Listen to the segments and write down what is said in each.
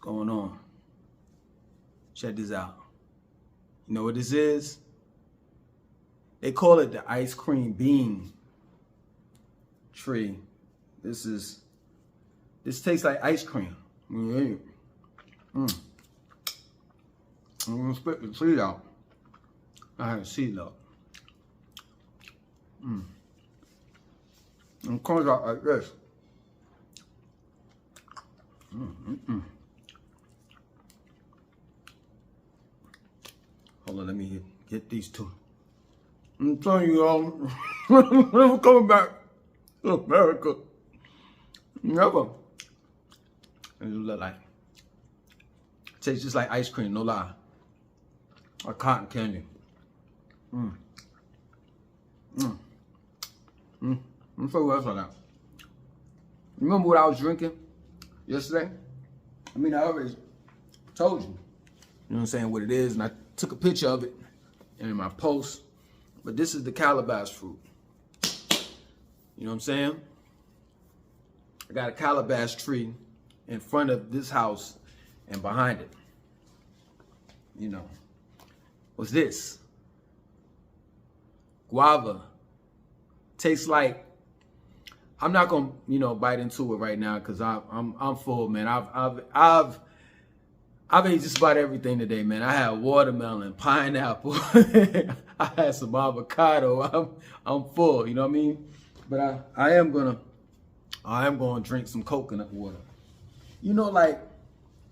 going on? Check this out. You know what this is? They call it the ice cream bean tree. This tastes like ice cream. I'm gonna spit the seed out. I have a seed though. It comes out like this. Hold on, let me get these two. I'm telling you all, never coming back to America. Never. It look like, it tastes just like ice cream, no lie. Or cotton candy. Let me show you what else I got. Remember what I was drinking yesterday? I mean, I already told you. You know what I'm saying, what it is, and I took a picture of it in my post. But this is the calabash fruit. You know what I'm saying? I got a calabash tree in front of this house and behind it. You know, what's this? Guava. Tastes like, I'm not gonna, bite into it right now because I'm full, man. I've ate just about everything today, man. I had watermelon, pineapple, I had some avocado. I'm full, you know what I mean? But I am gonna drink some coconut water. You know, like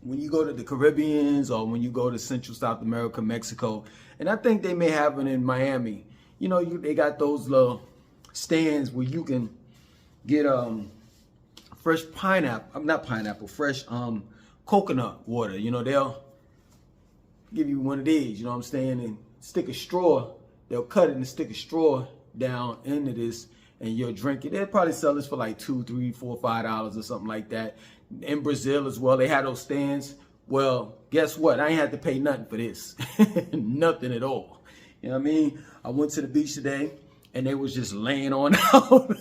when you go to the Caribbeans or when you go to Central South America, Mexico, and I think they may have it in Miami. They got those little stands where you can get fresh fresh coconut water. They'll give you one of these, you know what I'm saying, and stick a straw. They'll cut it and stick a straw down into this, and you'll drink it. They'll probably sell this for like $2, $3, $4, $5 or something like that. In Brazil as well, they had those stands. Well, guess what? I ain't had to pay nothing for this. Nothing at all. You know what I mean? I went to the beach today, and they was just laying on out.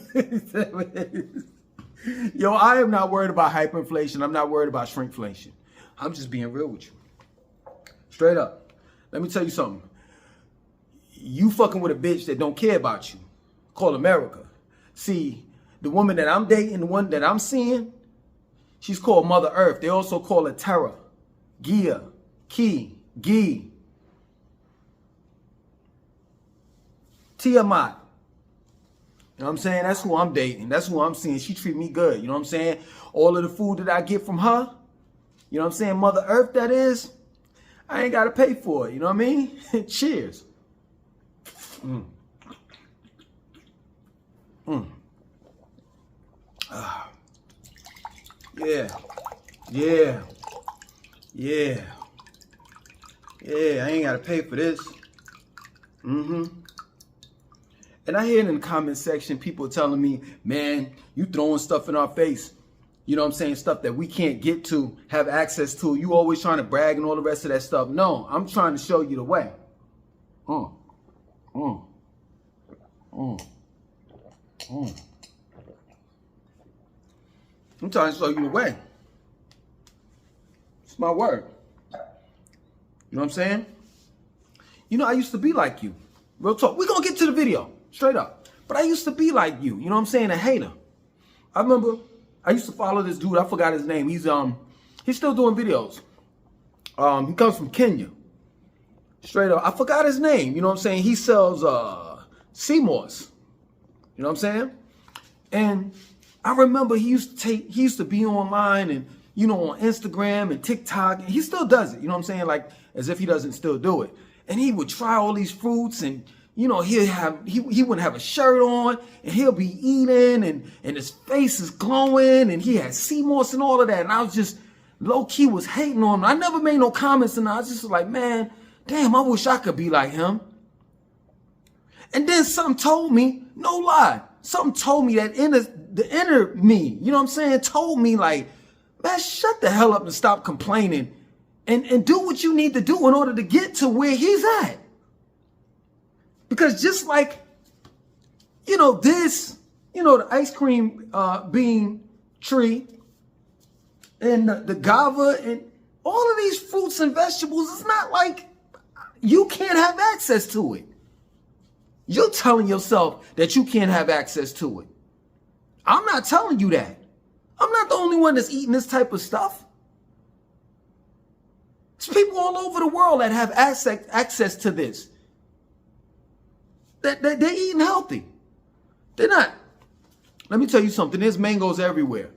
Yo, I am not worried about hyperinflation. I'm not worried about shrinkflation. I'm just being real with you. Straight up. Let me tell you something. You fucking with a bitch that don't care about you. Call America. See, the woman that I'm dating, the one that I'm seeing, she's called Mother Earth. They also call her Terra, Gia, Ki, Gi, Tiamat. You know what I'm saying? That's who I'm dating. That's who I'm seeing. She treat me good. You know what I'm saying? All of the food that I get from her, you know what I'm saying? Mother Earth, that is, I ain't got to pay for it. You know what I mean? Cheers. Yeah. Yeah. Yeah. Yeah, I ain't got to pay for this. And I hear in the comment section, people telling me, man, you throwing stuff in our face. You know what I'm saying? Stuff that we can't get to, have access to. You always trying to brag and all the rest of that stuff. No, I'm trying to show you the way. I'm trying to show you the way. It's my word. You know what I'm saying? I used to be like you. Real talk. We're going to get to the video. Straight up. But I used to be like you. You know what I'm saying? A hater. I remember I used to follow this dude. I forgot his name. He's still doing videos. He comes from Kenya. Straight up. I forgot his name. You know what I'm saying? He sells sea moss. You know what I'm saying? And I remember he used to be online and, on Instagram and TikTok. And he still does it. You know what I'm saying? Like as if he doesn't still do it. And he would try all these fruits and, he wouldn't have a shirt on and he'll be eating and his face is glowing and he had sea moss and all of that. And I was just low key was hating on him. I never made no comments and I was just like, man, damn, I wish I could be like him. And then something told me, no lie, something told me that the inner me, you know what I'm saying, told me like, man, shut the hell up and stop complaining and do what you need to do in order to get to where he's at. Because just like, the ice cream bean tree and the guava, and All of these fruits and vegetables, it's not like you can't have access to it. You're telling yourself that you can't have access to it. I'm not telling you that. I'm not the only one that's eating this type of stuff. There's people all over the world that have access to this. They're eating healthy. They're not. Let me tell you something. There's mangoes everywhere.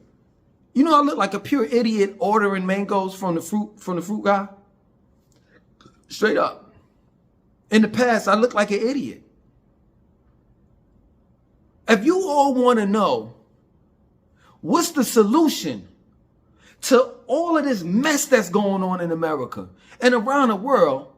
You know, I look like a pure idiot ordering mangoes from the fruit guy. Straight up. In the past, I looked like an idiot. If you all want to know what's the solution to all of this mess that's going on in America and around the world,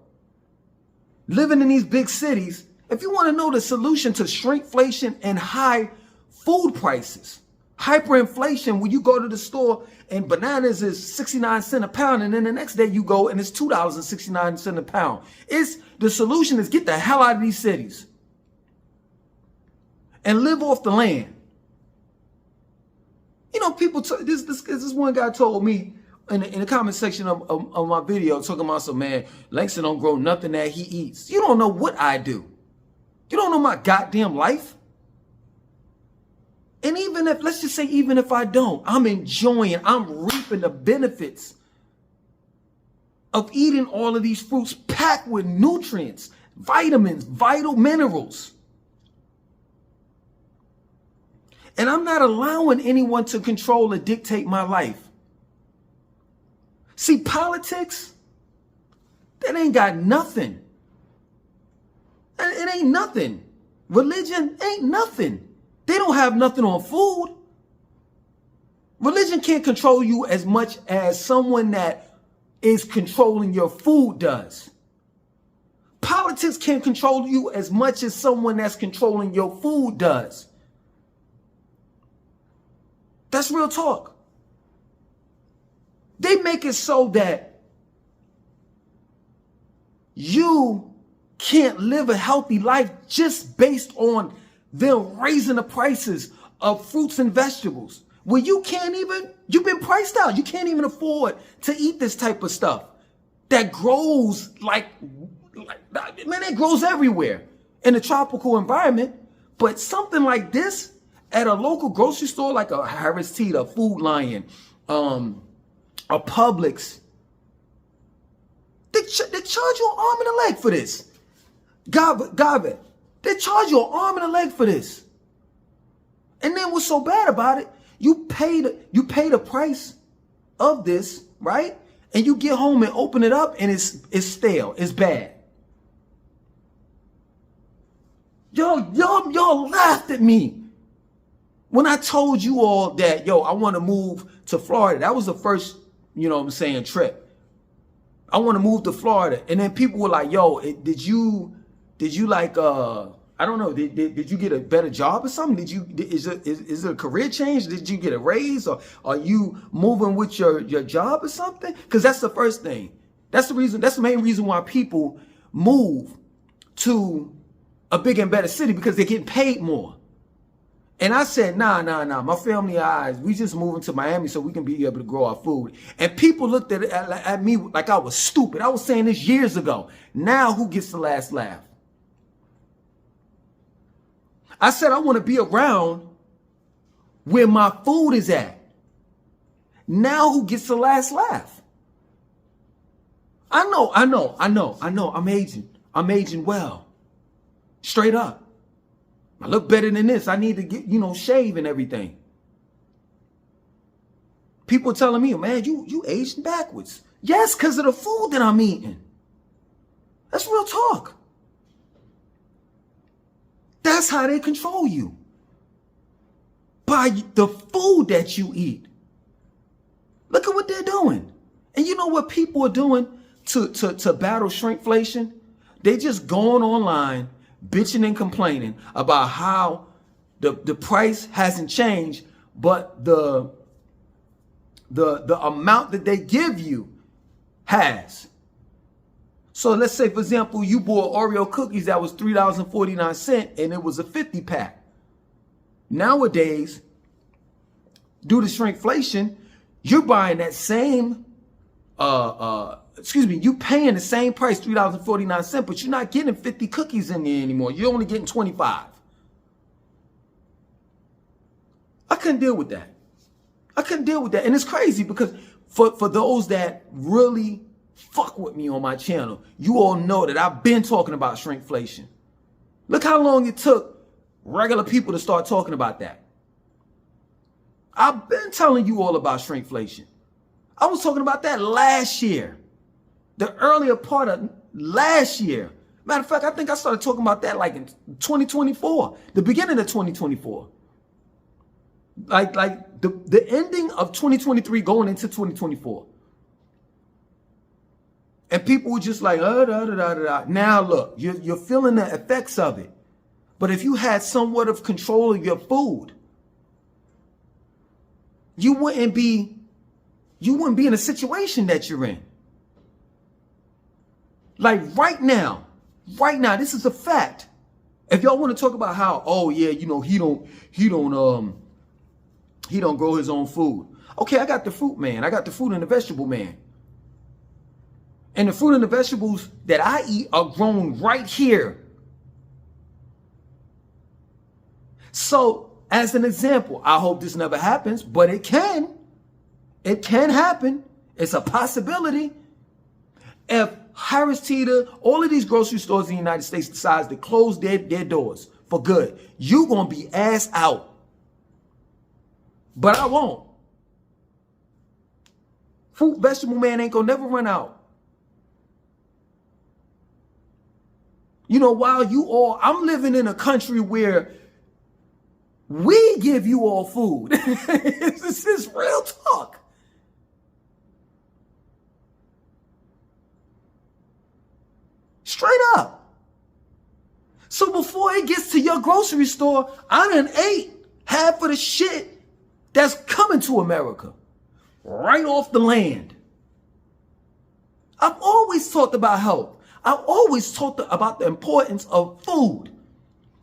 living in these big cities, if you want to know the solution to shrinkflation and high food prices, hyperinflation, when you go to the store and bananas is 69 cents a pound, and then the next day you go and it's $2.69 a pound. The solution is get the hell out of these cities and live off the land. You know, people, this one guy told me in the comment section of my video, talking about some, man, Langston don't grow nothing that he eats. You don't know what I do. You don't know my goddamn life. And even if, let's just say, even if I don't, I'm enjoying, I'm reaping the benefits of eating all of these fruits packed with nutrients, vitamins, vital minerals. And I'm not allowing anyone to control or dictate my life. See, politics, that ain't got nothing. It ain't nothing. Religion ain't nothing. They don't have nothing on food. Religion can't control you as much as someone that is controlling your food does. Politics can't control you as much as someone that's controlling your food does. That's real talk. They make it so that you can't live a healthy life just based on them raising the prices of fruits and vegetables. Well, you've been priced out. You can't even afford to eat this type of stuff that grows man, it grows everywhere in a tropical environment. But something like this at a local grocery store, like a Harris Teeter, a Food Lion, a Publix, they charge you an arm and a leg for this. Gave, they charge you an arm and a leg for this. And then what's so bad about it? You pay the price of this, right? And you get home and open it up and it's stale. It's bad. Y'all laughed at me when I told you all that, I want to move to Florida. That was the first, trip. I want to move to Florida. And then people were like, did you like, I don't know, did you get a better job or something? Is it a career change? Did you get a raise, or are you moving with your job or something? Because that's the first thing. That's the main reason why people move to a bigger and better city, because they're getting paid more. And I said, nah. My family eyes, we just moving to Miami so we can be able to grow our food. And people looked at me like I was stupid. I was saying this years ago. Now who gets the last laugh? I said I want to be around where my food is at. Now who gets the last laugh? I know. I'm aging. I'm aging well. Straight up. I look better than this. I need to get, shave and everything. People telling me, man, you aging backwards. Yes, because of the food that I'm eating. That's real talk. That's how they control you. By the food that you eat. Look at what they're doing. And you know what people are doing to battle shrinkflation? They just going online, bitching and complaining about how the price hasn't changed, but the amount that they give you has. So let's say, for example, you bought Oreo cookies that was $3.49 and it was a 50 pack. Nowadays, due to shrinkflation, you're buying that same you paying the same price, $3.49, but you're not getting 50 cookies in there anymore. You're only getting 25. I couldn't deal with that. And it's crazy because for those that really fuck with me on my channel, you all know that I've been talking about shrinkflation. Look how long it took regular people to start talking about that. I've been telling you all about shrinkflation. I was talking about that last year, the earlier part of last year. Matter of fact, I think I started talking about that like in 2024, the beginning of 2024. Like the ending of 2023 going into 2024. And people were just like, Now look, you're feeling the effects of it. But if you had somewhat of control of your food, you wouldn't be in a situation that you're in. Like right now, this is a fact. If y'all want to talk about how, oh yeah, he don't grow his own food. Okay, I got the fruit man. I got the fruit and the vegetable man. And the fruit and the vegetables that I eat are grown right here. So, as an example, I hope this never happens, but it can. It can happen. It's a possibility. If Harris Teeter, all of these grocery stores in the United States decides to close their doors for good, you gonna be ass out. But I won't. Fruit vegetable man ain't gonna never run out. You know, I'm living in a country where we give you all food. This is real talk. Straight up. So before it gets to your grocery store, I done ate half of the shit that's coming to America. Right off the land. I've always talked about health. I've always talked about the importance of food.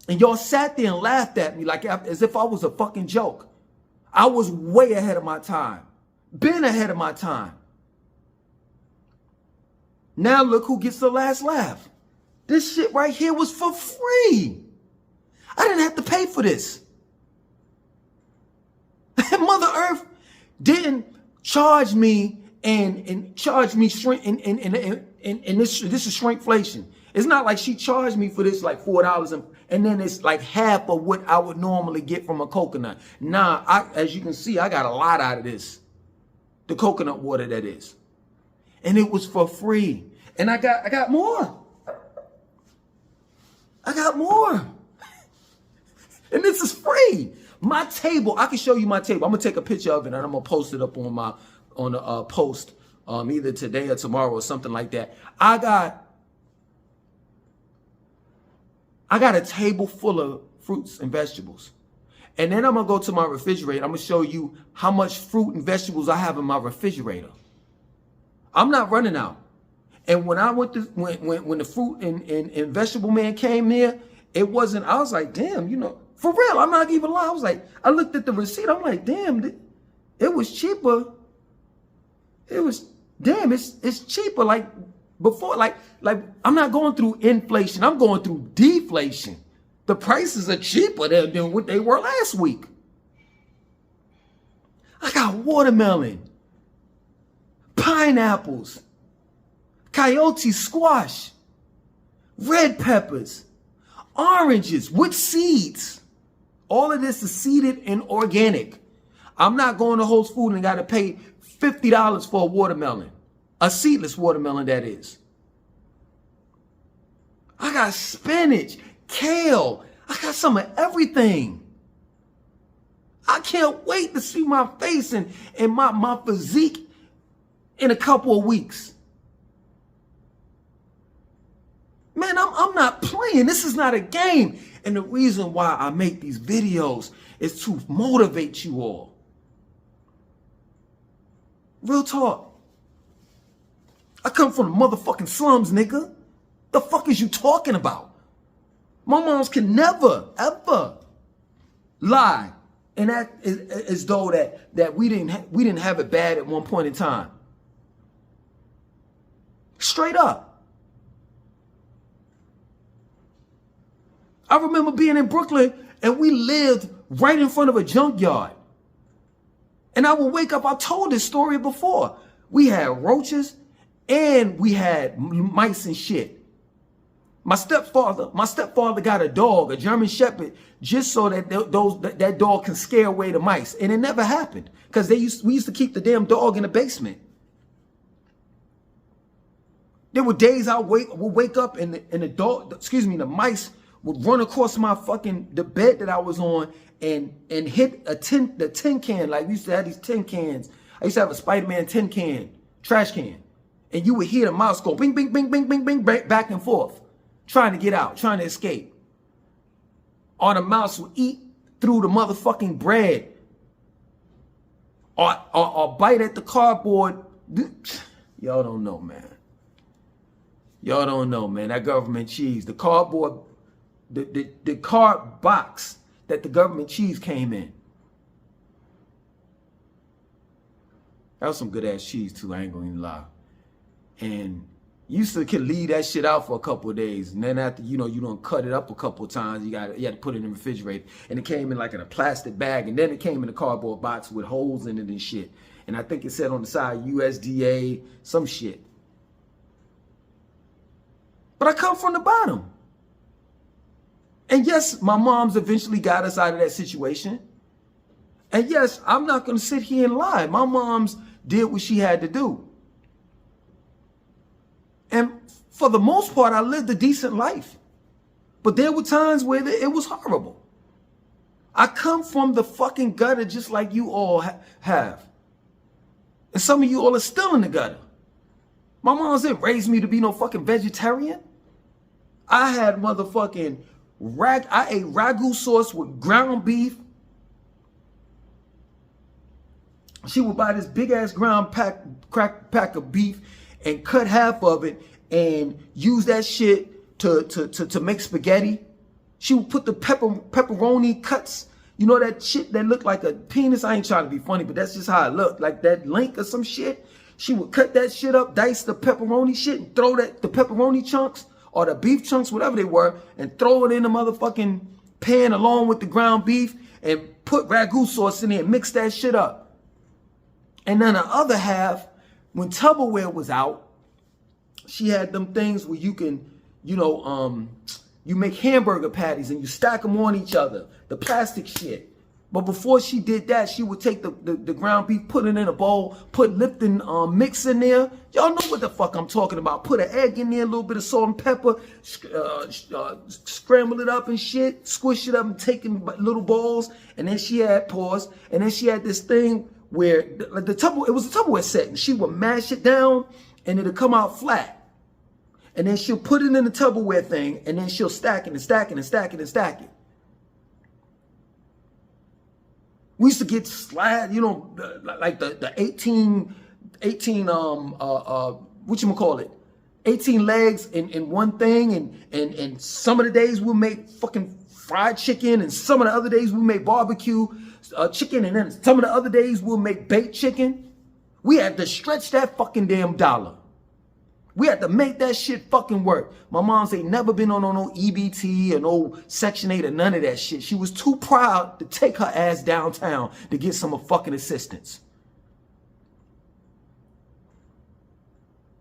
And y'all sat there and laughed at me like as if I was a fucking joke. I was way ahead of my time. Been ahead of my time. Now look who gets the last laugh. This shit right here was for free. I didn't have to pay for this. Mother Earth didn't charge me and charge me shrink and this is shrinkflation. It's not like she charged me for this like $4 and then it's like half of what I would normally get from a coconut. Nah, as you can see, I got a lot out of this. The coconut water, that is. And it was for free. And I got more. I got more. And this is free. My table, I can show you my table. I'm gonna take a picture of it and I'm gonna post it up on the post either today or tomorrow or something like that. I got a table full of fruits and vegetables. And then I'm gonna go to my refrigerator. I'm gonna show you how much fruit and vegetables I have in my refrigerator. I'm not running out. And when I went to when the fruit and vegetable man came there, it wasn't, I was like, damn, for real, I'm not even lying. I was like, I looked at the receipt, I'm like, damn, it was cheaper. It's cheaper like before, like I'm not going through inflation, I'm going through deflation. The prices are cheaper than what they were last week. I got watermelon, pineapples, coyote squash, red peppers, oranges with seeds. All of this is seeded and organic. I'm not going to Whole Foods and got to pay $50 for a watermelon. A seedless watermelon, that is. I got spinach, kale. I got some of everything. I can't wait to see my face and my physique in a couple of weeks. Man, I'm not playing. This is not a game. And the reason why I make these videos is to motivate you all. Real talk. I come from the motherfucking slums, nigga. The fuck is you talking about? My moms can never, ever lie and act as though that we didn't have it bad at one point in time. Straight up. I remember being in Brooklyn and we lived right in front of a junkyard. And I would wake up, I told this story before. We had roaches and we had mice and shit. My stepfather got a dog, a German Shepherd, just so that that dog can scare away the mice. And it never happened because we used to keep the damn dog in the basement. There were days I would wake up and the mice would run across the bed that I was on and hit the tin can. Like we used to have these tin cans. I used to have a Spider-Man tin can, trash can. And you would hear the mouse go bing, bing, bing, bing, bing, bing, back and forth, trying to get out, trying to escape. Or the mouse would eat through the motherfucking bread. Or bite at the cardboard. Y'all don't know, man. Y'all don't know, man. That government cheese, the cardboard, the card box that the government cheese came in. That was some good ass cheese too, I ain't gonna even lie. And you used to leave that shit out for a couple of days. And then after, you don't cut it up a couple of times, you had to put it in the refrigerator. And it came in like in a plastic bag. And then it came in a cardboard box with holes in it and shit. And I think it said on the side, USDA, some shit. But I come from the bottom. And yes, my mom's eventually got us out of that situation. And yes, I'm not going to sit here and lie. My mom's did what she had to do. And for the most part, I lived a decent life. But there were times where it was horrible. I come from the fucking gutter just like you all have. And some of you all are still in the gutter. My mom didn't raise me to be no fucking vegetarian. I had motherfucking I ate ragu sauce with ground beef. She would buy this big ass ground pack of beef and cut half of it and use that shit to make spaghetti. She would put the pepperoni cuts, you know that shit that looked like a penis. I ain't trying to be funny, but that's just how it looked, like that link or some shit. She would cut that shit up, dice the pepperoni shit, and throw the pepperoni chunks or the beef chunks, whatever they were, and throw it in the motherfucking pan along with the ground beef and put ragu sauce in there and mix that shit up. And then the other half, when Tupperware was out, she had them things where you can, you make hamburger patties and you stack them on each other, the plastic shit. But before she did that, she would take the ground beef, put it in a bowl, put Lipton mix in there. Y'all know what the fuck I'm talking about. Put an egg in there, a little bit of salt and pepper, scramble it up and shit, squish it up and take in little balls. And then she had and then she had this thing where it was a Tupperware set, and she would mash it down and it'll come out flat. And then she'll put it in the Tupperware thing, and then she'll stack it and stack it and stack it and stack it. We used to get slab, like the 18 18 legs in one thing, and some of the days we'll make fucking fried chicken, and some of the other days we'll make barbecue chicken, and then some of the other days we'll make baked chicken. We had to stretch that fucking damn dollar. We had to make that shit fucking work. My mom's ain't never been on no EBT or no Section 8 or none of that shit. She was too proud to take her ass downtown to get some fucking assistance.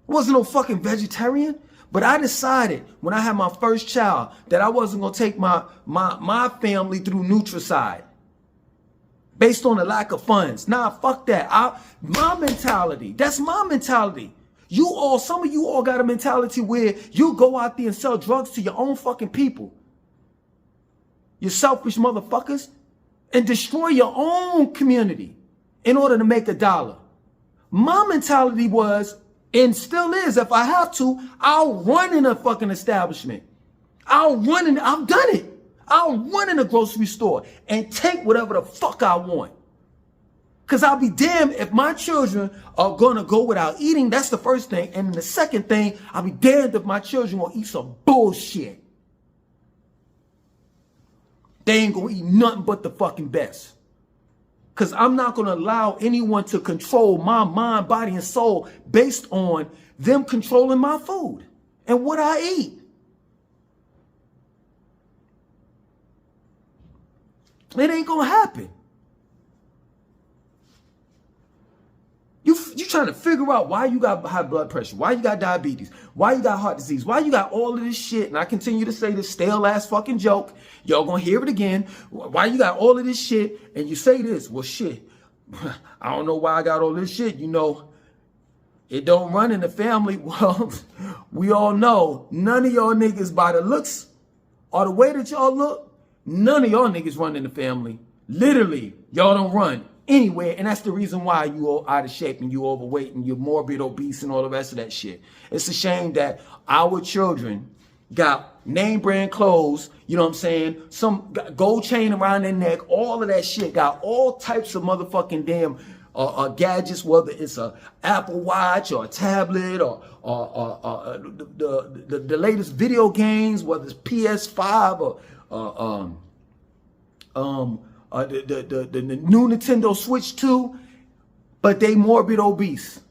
I wasn't no fucking vegetarian, but I decided when I had my first child that I wasn't gonna take my family through Nutricide based on the lack of funds. Nah, fuck that. My mentality, that's my mentality. Some of you all got a mentality where you go out there and sell drugs to your own fucking people. You selfish motherfuckers. And destroy your own community in order to make $1. My mentality was, and still is, if I have to, I'll run in a fucking establishment. I've done it. I'll run in a grocery store and take whatever the fuck I want. Because I'll be damned if my children are going to go without eating. That's the first thing. And the second thing, I'll be damned if my children will eat some bullshit. They ain't going to eat nothing but the fucking best. Because I'm not going to allow anyone to control my mind, body, and soul based on them controlling my food and what I eat. It ain't going to happen. You trying to figure out why you got high blood pressure, why you got diabetes, why you got heart disease, why you got all of this shit. And I continue to say this stale ass fucking joke. Y'all gonna hear it again. Why you got all of this shit and you say this? Well, shit, I don't know why I got all this shit. You know, it don't run in the family. Well, we all know none of y'all niggas by the looks or the way that y'all look, none of y'all niggas run in the family. Literally, y'all don't run anywhere, and that's the reason why you all out of shape and you overweight and you're morbid obese and all the rest of that shit. It's a shame that our children got name brand clothes, you know what I'm saying, some gold chain around their neck, all of that shit, got all types of motherfucking damn gadgets, whether it's a Apple Watch or a tablet or the latest video games, whether it's PS5 or the new Nintendo Switch 2, but they morbid obese.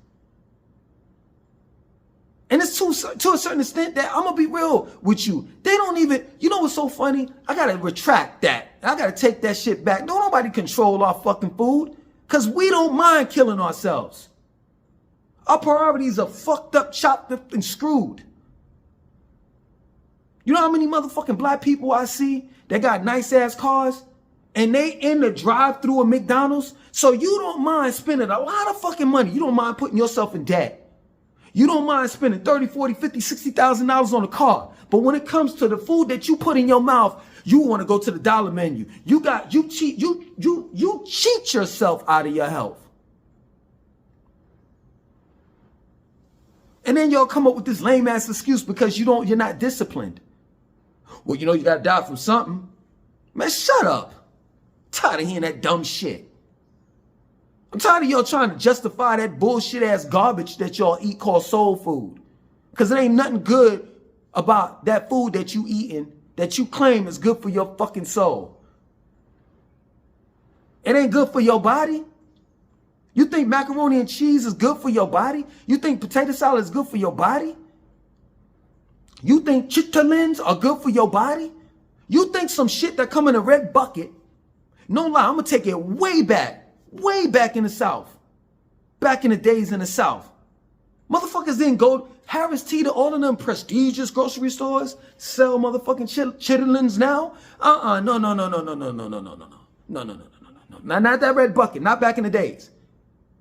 And it's to a certain extent that I'm going to be real with you. They don't even, you know what's so funny? I got to retract that. I got to take that shit back. Don't nobody control our fucking food because we don't mind killing ourselves. Our priorities are fucked up, chopped up, and screwed. You know how many motherfucking black people I see that got nice ass cars? And they in the drive-through of McDonald's. So you don't mind spending a lot of fucking money. You don't mind putting yourself in debt. You don't mind spending $30, $40, $50, $60,000 on a car. But when it comes to the food that you put in your mouth, you want to go to the dollar menu. You cheat yourself out of your health. And then y'all come up with this lame ass excuse because you're not disciplined. Well, you know you gotta die from something. Man, shut up. Tired of hearing that dumb shit. I'm tired of y'all trying to justify that bullshit ass garbage that y'all eat called soul food. Because it ain't nothing good about that food that you eating that you claim is good for your fucking soul. It ain't good for your body. You think macaroni and cheese is good for your body? You think potato salad is good for your body? You think chitlins are good for your body? You think some shit that come in a red bucket, no lie, I'm going to take it way back in the South. Back in the days in the South. Motherfuckers didn't go Harris Teeter, all of them prestigious grocery stores sell motherfucking chitlins now. No. Not that red bucket, not back in the days.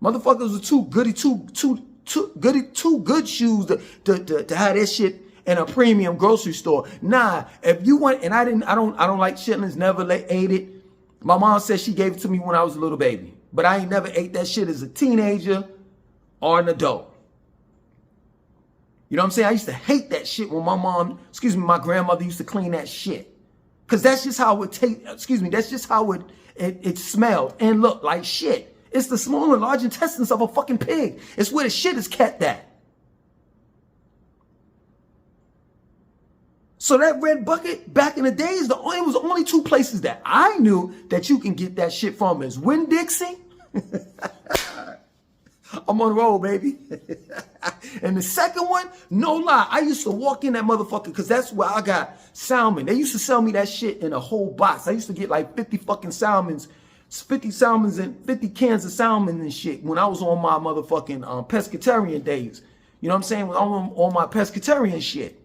Motherfuckers were too good shoes to have that shit in a premium grocery store. Nah, if you want, and I don't like chitlins, never ate it. My mom said she gave it to me when I was a little baby, but I ain't never ate that shit as a teenager or an adult. You know what I'm saying? I used to hate that shit when my grandmother used to clean that shit. Cause that's just how it that's just how it smelled and looked like shit. It's the small and large intestines of a fucking pig. It's where the shit is kept at. So that red bucket, back in the days, it was only two places that I knew that you can get that shit from is Winn-Dixie. I'm on the road, baby. And the second one, no lie, I used to walk in that motherfucker because that's where I got salmon. They used to sell me that shit in a whole box. I used to get like 50 fucking salmons, 50 salmons and 50 cans of salmon and shit when I was on my motherfucking pescatarian days. You know what I'm saying? On my pescatarian shit.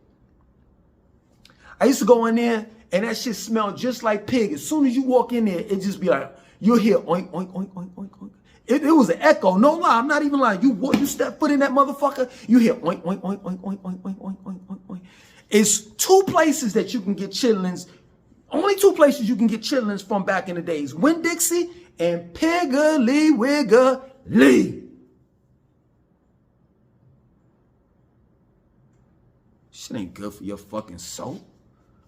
I used to go in there and that shit smelled just like pig. As soon as you walk in there, it just be like, you'll hear oink, oink, oink, oink, oink, oink. It was an echo. No lie, I'm not even lying. You step foot in that motherfucker, you hear oink, oink, oink, oink, oink, oink, oink, oink, oink, oink, oink. It's two places that you can get chitlins. Only two places you can get chitlins from back in the days. Winn-Dixie and Piggly Wiggly. Shit ain't good for your fucking soul.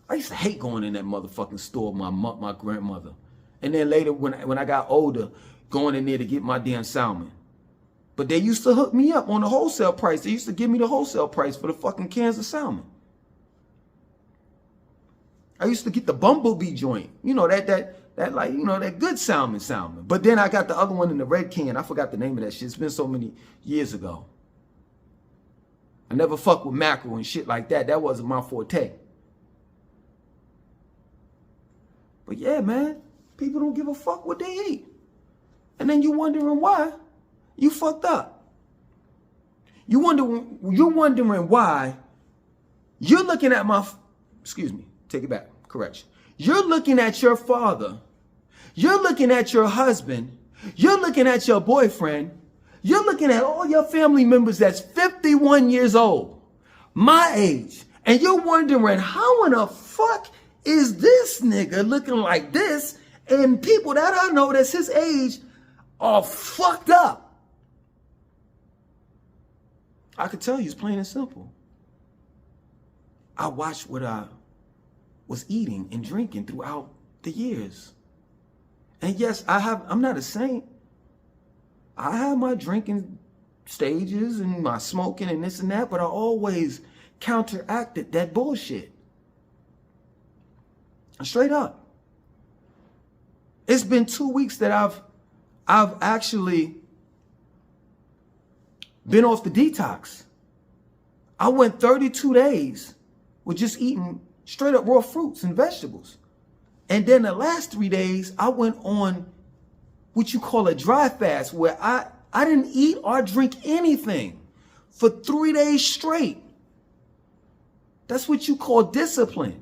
I used to hate going in that motherfucking store with my grandmother. And then later when I got older, going in there to get my damn salmon. But they used to hook me up on the wholesale price. They used to give me the wholesale price for the fucking cans of salmon. I used to get the Bumblebee joint. You know, that That like, you know, that good salmon. But then I got the other one in the red can. I forgot the name of that shit. It's been so many years ago. I never fucked with mackerel and shit like that. That wasn't my forte. But yeah, man, people don't give a fuck what they eat. And then you wondering why you fucked up. You're wondering why you're looking at excuse me, take it back, correction. You're looking at your father. You're looking at your husband. You're looking at your boyfriend. You're looking at all your family members that's 51 years old, my age. And you're wondering, how in the fuck is this nigga looking like this? And people that I know that's his age are fucked up. I could tell you it's plain and simple. I watched what I was eating and drinking throughout the years. And yes, I'm not a saint. I have my drinking stages and my smoking and this and that, but I always counteracted that bullshit. Straight up. It's been 2 weeks that I've actually been off the detox. I went 32 days with just eating straight up raw fruits and vegetables. And then the last 3 days, I went on what you call a dry fast, where I didn't eat or drink anything for 3 days straight. That's what you call discipline.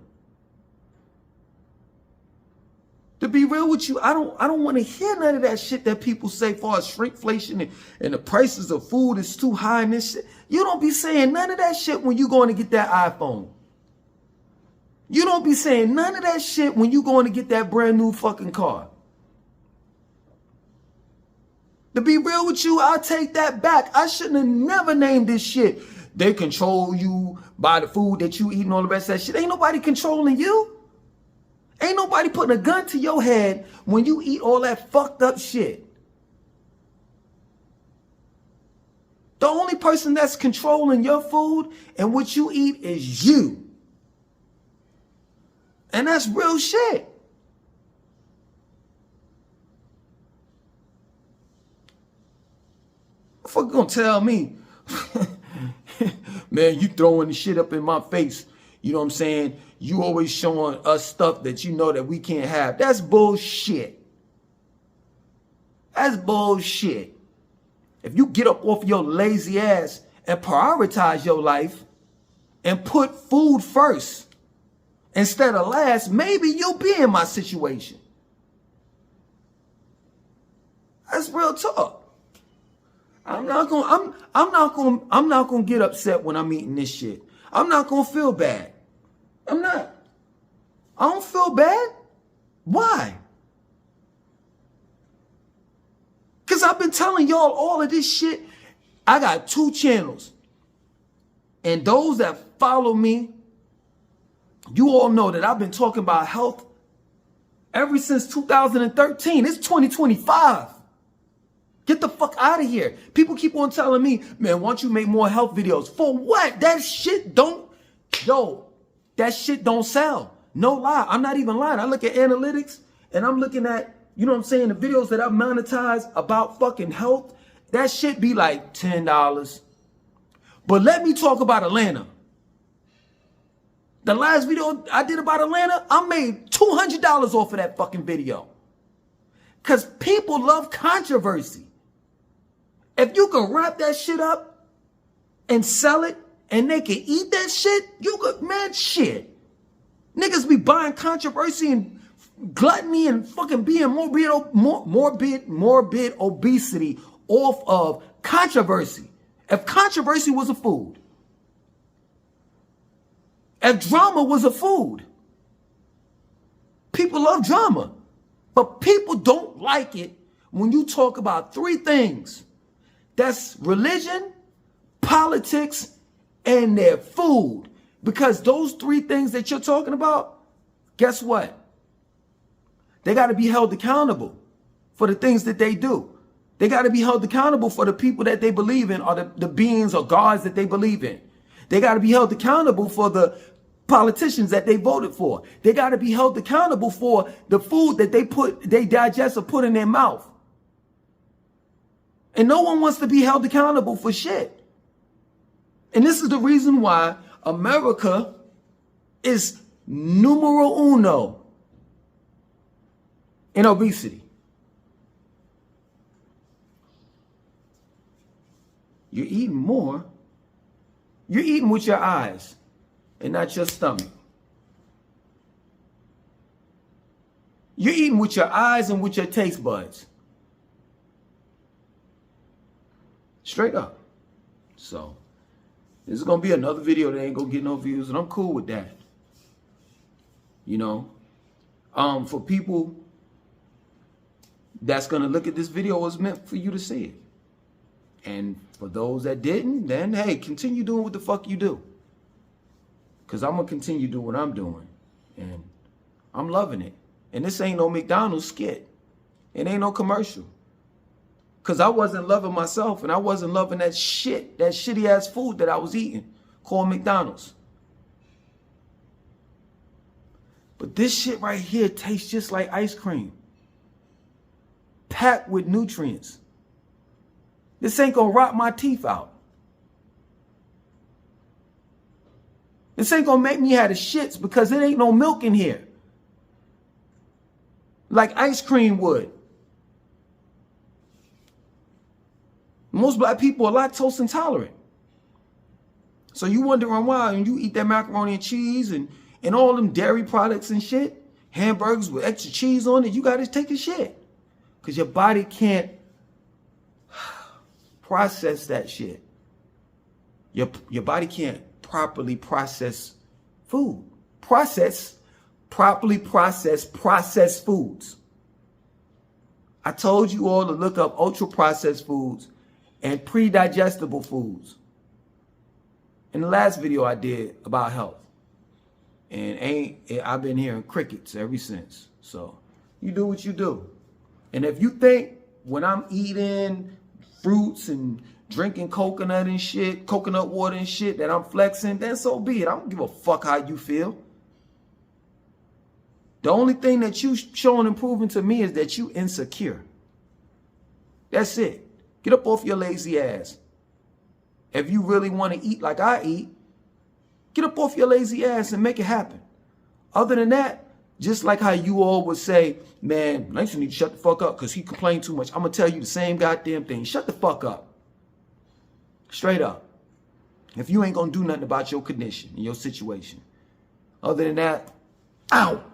To be real with you, I don't want to hear none of that shit that people say far as shrinkflation and the prices of food is too high and this shit. You don't be saying none of that shit when you going to get that iPhone. You don't be saying none of that shit when you going to get that brand new fucking car. To be real with you, I'll take that back. I shouldn't have never named this shit. They control you by the food that you eat and all the rest of that shit. Ain't nobody controlling you. Ain't nobody putting a gun to your head when you eat all that fucked up shit. The only person that's controlling your food and what you eat is you. And that's real shit. Fuck gonna tell me, man, you throwing the shit up in my face. You know what I'm saying? You always showing us stuff that you know that we can't have. That's bullshit. That's bullshit. If you get up off your lazy ass and prioritize your life and put food first instead of last, maybe you'll be in my situation. That's real talk. I'm not gonna get upset when I'm eating this shit. I'm not gonna feel bad. I'm not. I don't feel bad. Why? Because I've been telling y'all all of this shit. I got 2 channels. And those that follow me, you all know that I've been talking about health ever since 2013. It's 2025. Get the fuck out of here. People keep on telling me, man, why don't you make more health videos? For what? That shit don't sell. No lie. I'm not even lying. I look at analytics and I'm looking at, you know what I'm saying, the videos that I've monetized about fucking health. That shit be like $10. But let me talk about Atlanta. The last video I did about Atlanta, I made $200 off of that fucking video. Because people love controversy. If you can wrap that shit up and sell it and they can eat that shit, you could, man, shit. Niggas be buying controversy and gluttony and fucking being morbid obesity off of controversy. If controversy was a food, if drama was a food, people love drama. But people don't like it when you talk about 3 things. That's religion, politics, and their food. Because those 3 things that you're talking about, guess what? They got to be held accountable for the things that they do. They got to be held accountable for the people that they believe in or the beings or gods that they believe in. They got to be held accountable for the politicians that they voted for. They got to be held accountable for the food that they digest or put in their mouth. And no one wants to be held accountable for shit. And this is the reason why America is numero uno in obesity. You're eating more. You're eating with your eyes and not your stomach. You're eating with your eyes and with your taste buds. Straight up. So, this is going to be another video that ain't going to get no views, and I'm cool with that. You know, for people that's going to look at this video, it's meant for you to see it. And for those that didn't, then, hey, continue doing what the fuck you do. Because I'm going to continue doing what I'm doing. And I'm loving it. And this ain't no McDonald's skit. It ain't no commercial. Because I wasn't loving myself, and I wasn't loving that shit, that shitty ass food that I was eating called McDonald's. But this shit right here tastes just like ice cream. Packed with nutrients. This ain't gonna rot my teeth out. This ain't gonna make me have the shits because it ain't no milk in here. Like ice cream would. Most black people are lactose intolerant. So you wondering why when you eat that macaroni and cheese and all them dairy products and shit, hamburgers with extra cheese on it, you gotta take a shit. Because your body can't process that shit. Your body can't properly process food. Properly process processed foods. I told you all to look up ultra processed foods and pre-digestible foods in the last video I did about health. And I've been hearing crickets ever since. So you do what you do. And if you think when I'm eating fruits and drinking coconut and shit, coconut water and shit, that I'm flexing, then so be it. I don't give a fuck how you feel. The only thing that you showing and proving to me is that you insecure. That's it. Get up off your lazy ass. If you really want to eat like I eat, get up off your lazy ass and make it happen. Other than that, just like how you all would say, man, Langston need to shut the fuck up because he complained too much. I'm going to tell you the same goddamn thing. Shut the fuck up. Straight up. If you ain't going to do nothing about your condition and your situation. Other than that, ow.